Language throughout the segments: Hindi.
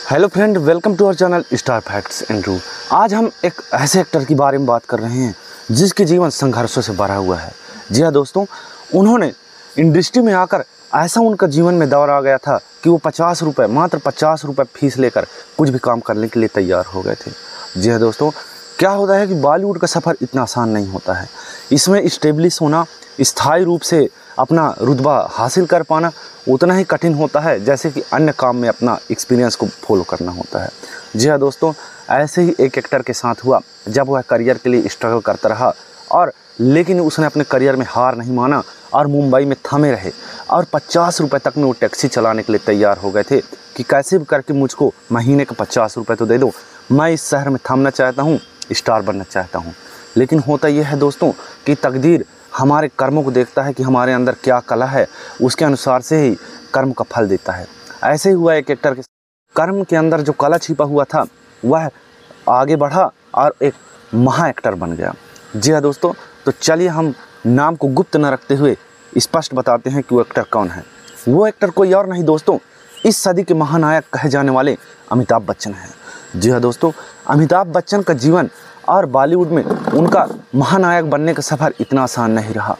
Hello friend, welcome to our channel star facts and true. आज हम एक ऐसे एक्टर के बारे में बात कर रहे हैं जिसके जीवन संघर्षों से भरा हुआ है। जी हाँ दोस्तों, उन्होंने इंडस्ट्री में आकर ऐसा उनका जीवन में दौर आ गया था कि वो मात्र 50 रुपये फीस लेकर कुछ भी काम करने के लिए तैयार हो गए थे। जी हाँ दोस्तों, क्या होता है कि बॉलीवुड का सफ़र इतना आसान नहीं होता है। इसमें इस्टेब्लिश होना, स्थायी रूप से अपना रुतबा हासिल कर पाना उतना ही कठिन होता है जैसे कि अन्य काम में अपना एक्सपीरियंस को फॉलो करना होता है। जी हाँ दोस्तों, ऐसे ही एक एक्टर के साथ हुआ जब वह करियर के लिए स्ट्रगल करता रहा लेकिन उसने अपने करियर में हार नहीं माना और मुंबई में थमे रहे और 50 रुपये तक में वो टैक्सी चलाने के लिए तैयार हो गए थे कि कैसे भी करके मुझको महीने का 50 रुपये तो दे दो, मैं इस शहर में थमना चाहता हूँ, स्टार बनना चाहता हूँ। लेकिन होता यह है दोस्तों कि तकदीर हमारे कर्मों को देखता है कि हमारे अंदर क्या कला है, उसके अनुसार से ही कर्म का फल देता है। ऐसे ही हुआ एक एक्टर के कर्म के अंदर जो कला छिपा हुआ था वह आगे बढ़ा और एक महा एक्टर बन गया। जी हाँ दोस्तों, तो चलिए हम नाम को गुप्त न रखते हुए स्पष्ट बताते हैं कि वो एक्टर कौन है। वो एक्टर कोई और नहीं दोस्तों, इस सदी के महानायक कहे जाने वाले अमिताभ बच्चन हैं। जी हाँ दोस्तों, अमिताभ बच्चन का जीवन और बॉलीवुड में उनका महानायक बनने का सफ़र इतना आसान नहीं रहा।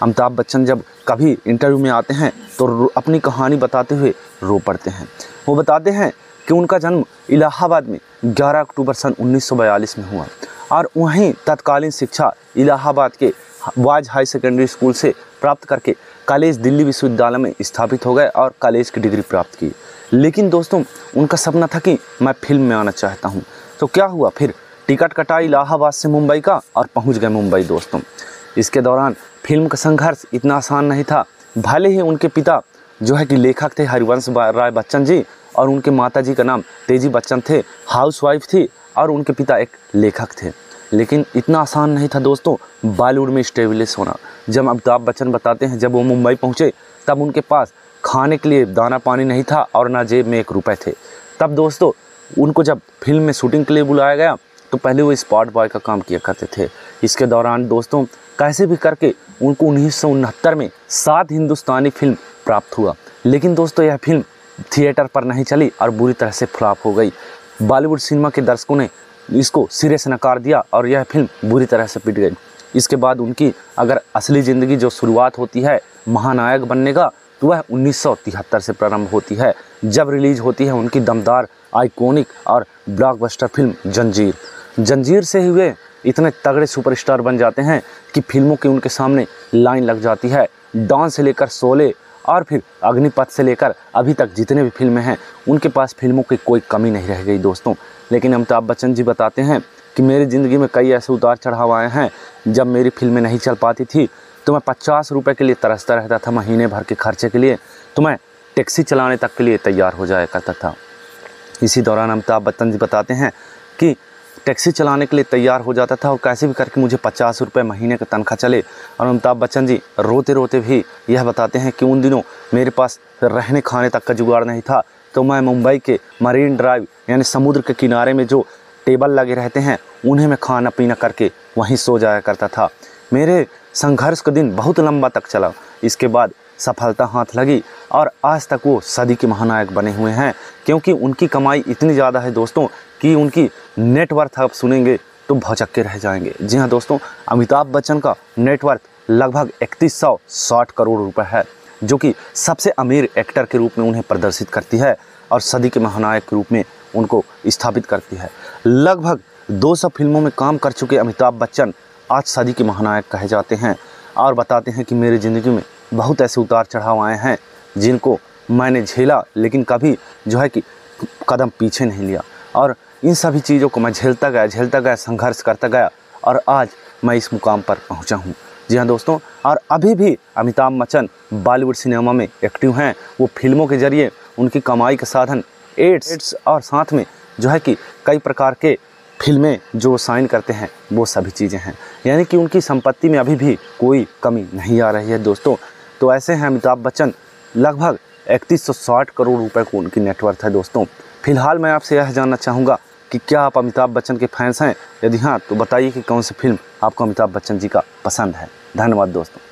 अमिताभ बच्चन जब कभी इंटरव्यू में आते हैं तो अपनी कहानी बताते हुए रो पड़ते हैं। वो बताते हैं कि उनका जन्म इलाहाबाद में 11 अक्टूबर सन 1942 में हुआ और वहीं तत्कालीन शिक्षा इलाहाबाद के बॉयज़ हाई सेकेंडरी स्कूल से प्राप्त करके कॉलेज दिल्ली विश्वविद्यालय में स्थापित हो गए और कॉलेज की डिग्री प्राप्त की। लेकिन दोस्तों उनका सपना था कि मैं फिल्म में आना चाहता हूँ। तो क्या हुआ, फिर टिकट कटा इलाहाबाद से मुंबई का और पहुंच गए मुंबई दोस्तों। इसके दौरान फिल्म का संघर्ष इतना आसान नहीं था। भले ही उनके पिता जो है कि लेखक थे हरिवंश राय बच्चन जी और उनके माता जी का नाम तेजी बच्चन थे, हाउसवाइफ थी और उनके पिता एक लेखक थे, लेकिन इतना आसान नहीं था दोस्तों बॉलीवुड में स्टेब्लिश होना। जब अमिताभ बच्चन बताते हैं जब वो मुंबई पहुँचे तब उनके पास खाने के लिए दाना पानी नहीं था और ना जेब में 1 रुपये थे। तब दोस्तों उनको जब फिल्म में शूटिंग के लिए बुलाया गया तो पहले वो स्पॉट बॉय का काम किया करते थे। इसके दौरान दोस्तों कैसे भी करके उनको 1969 में 7 हिंदुस्तानी फिल्म प्राप्त हुआ, लेकिन दोस्तों यह फिल्म थिएटर पर नहीं चली और बुरी तरह से फ्लॉप हो गई। बॉलीवुड सिनेमा के दर्शकों ने इसको सिरे से नकार दिया और यह फिल्म बुरी तरह से पिट गई। इसके बाद उनकी अगर असली ज़िंदगी जो शुरुआत होती है महानायक बनने का तो वह 1973 से प्रारंभ होती है, जब रिलीज होती है उनकी दमदार आइकॉनिक और ब्लॉकबस्टर फिल्म जंजीर। जंजीर से हुए इतने तगड़े सुपरस्टार बन जाते हैं कि फिल्मों की उनके सामने लाइन लग जाती है। डॉन से लेकर शोले और फिर अग्निपथ से लेकर अभी तक जितने भी फिल्में हैं उनके पास फिल्मों की कोई कमी नहीं रह गई दोस्तों। लेकिन अमिताभ बच्चन जी बताते हैं कि मेरी ज़िंदगी में कई ऐसे उतार चढ़ाव आए हैं। जब मेरी फिल्में नहीं चल पाती थी तो मैं 50 रुपये के लिए तरसता रहता था महीने भर के खर्चे के लिए, तो मैं टैक्सी चलाने तक के लिए तैयार हो जाया करता था। इसी दौरान अमिताभ बच्चन जी बताते हैं कि टैक्सी चलाने के लिए तैयार हो जाता था और कैसे भी करके मुझे 50 रुपये महीने का तनख्वाह चले। और अमिताभ बच्चन जी रोते रोते भी यह बताते हैं कि उन दिनों मेरे पास रहने खाने तक का जुगाड़ नहीं था, तो मैं मुंबई के मरीन ड्राइव यानी समुद्र के किनारे में जो टेबल लगे रहते हैं उन्हें मैं खाना पीना करके वहीं सो जाया करता था। मेरे संघर्ष का दिन बहुत लंबा तक चला। इसके बाद सफलता हाथ लगी और आज तक वो सदी के महानायक बने हुए हैं, क्योंकि उनकी कमाई इतनी ज़्यादा है दोस्तों कि उनकी नेटवर्थ आप सुनेंगे तो भौचक्के रह जाएंगे। जी हाँ दोस्तों, अमिताभ बच्चन का नेटवर्थ लगभग 3160 करोड़ रुपए है, जो कि सबसे अमीर एक्टर के रूप में उन्हें प्रदर्शित करती है और सदी के महानायक के रूप में उनको स्थापित करती है। लगभग 200 फिल्मों में काम कर चुके अमिताभ बच्चन आज सदी के महानायक कहे जाते हैं और बताते हैं कि मेरी ज़िंदगी में बहुत ऐसे उतार चढ़ाव आए हैं जिनको मैंने झेला, लेकिन कभी जो है कि कदम पीछे नहीं लिया और इन सभी चीज़ों को मैं झेलता गया, संघर्ष करता गया और आज मैं इस मुकाम पर पहुंचा हूं। जी हाँ दोस्तों, और अभी भी अमिताभ बच्चन बॉलीवुड सिनेमा में एक्टिव हैं। वो फिल्मों के ज़रिए उनकी कमाई का साधन एड्स और साथ में जो है कि कई प्रकार के फिल्में जो साइन करते हैं वो सभी चीज़ें हैं, यानी कि उनकी संपत्ति में अभी भी कोई कमी नहीं आ रही है दोस्तों। तो ऐसे हैं अमिताभ बच्चन, लगभग 3160 करोड़ रुपए को उनकी नेटवर्थ है दोस्तों। फिलहाल मैं आपसे यह जानना चाहूँगा कि क्या आप अमिताभ बच्चन के फैंस हैं? यदि हाँ तो बताइए कि कौन सी फिल्म आपको अमिताभ बच्चन जी का पसंद है। धन्यवाद दोस्तों।